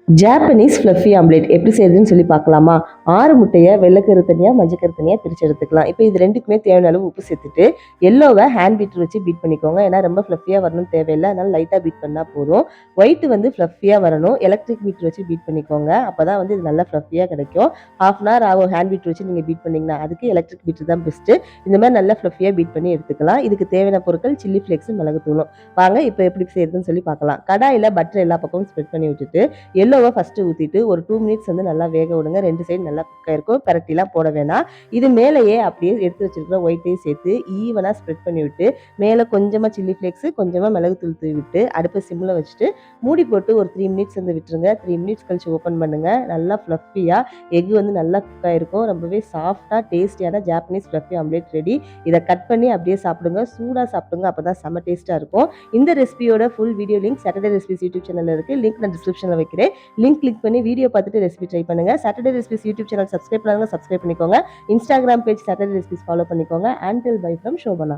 Japanese fluffy omelette எப்படி செய்யுதுன்னு சொல்லி பார்க்கலாமா? 6 முட்டையை வெள்ளைக்கரு தனியாக மஞ்சக்கரு தனியாக பிரித்து எடுத்துக்கலாம். இப்போ இது ரெண்டுக்குமே தேவையான அளவு உப்பு சேர்த்துட்டு எல்லோவை ஹேண்ட் பீட்டர் வச்சு பீட் பண்ணிக்கோங்க. ஏன்னா ரொம்ப ஃப்ளஃபியாக வரணும்னு தேவையில்லை, அதனால் லைட்டாக பீட் பண்ணால் போதும். ஒயிட்டு வந்து ஃப்ளஃபியாக வரணும். எலக்ட்ரிக் பீட்டர் வச்சு பீட் பண்ணிக்கோங்க. அப்போ தான் வந்து இது நல்லா ஃப்ளஃபியாக கிடைக்கும். ½ அன் ஹவர் ஆகும் ஹேண்ட் பீட்டர் வச்சு நீங்கள் பீட் பண்ணிங்கன்னா. அதுக்கு எலக்ட்ரிக் பீட்டர் தான் பெஸ்ட்டு. இந்த மாதிரி நல்லா ஃப்ளஃபியாக பீட் பண்ணி எடுத்துக்கலாம். இதுக்கு தேவையான பொருட்கள் சில்லி ஃப்ளேக்ஸும் மிளகுத்தூளும். வாங்க இப்போ எப்படி செய்யுதுன்னு சொல்லி பார்க்கலாம். கடாயில் பட்டர் எல்லா பக்கமும் ஸ்ப்ரெட் பண்ணி விட்டுட்டு எல்லோவை ஃபஸ்ட்டு ஊற்றிட்டு ஒரு 2 மினிட்ஸ் வந்து நல்லா வேக விடுங்க. 2 சைடு நல்லா குக் ஆயிருக்கும். பெரட்டிலாம் போட வேணாம். இது மேலேயே அப்படியே எடுத்து வச்சிருக்கிற ஒயிட்டையும் சேர்த்து ஈவனாக ஸ்ப்ரெட் பண்ணி விட்டு மேலே கொஞ்சமாக சில்லி ஃப்ளேக்ஸு கொஞ்சமாக மிளகுத்தூள் தூவி விட்டு அடுப்பை சிம்மில் வச்சுட்டு மூடி போட்டு ஒரு 3 மினிட்ஸ் வந்து விட்டுருங்க. 3 மினிட்ஸ் கழிச்சு ஓப்பன் பண்ணுங்கள். நல்லா ஃப்ளஃபியாக எக் வந்து நல்லா குக் ஆயிருக்கும். ரொம்பவே சாஃப்டாக டேஸ்டியான ஜாப்பனீஸ் ஃப்ளஃபி ஆம்லேட் ரெடி. இதை கட் பண்ணி அப்படியே சாப்பிடுங்க. சூடாக சாப்பிடுங்க. அப்போ தான் செம்ம டேஸ்ட்டாக இருக்கும். இந்த ரெசிபியோட full video link Saturday recipes YouTube சேனலில் இருக்குது. லிங்க் நான் டிஸ்கிரிப்ஷனில் வைக்கிறேன். லிங்க் கிளிக் பண்ணி வீடியோ பார்த்துட்டு ரெசிபி ட்ரை பண்ணுங்க. Saturday recipes YouTube channel subscribe பண்ணாங்க, சப்ஸ்கிரைப் பண்ணிக்கோங்க. Instagram page Saturday recipes follow பண்ணிக்கோங்க. Until bye from Shobana.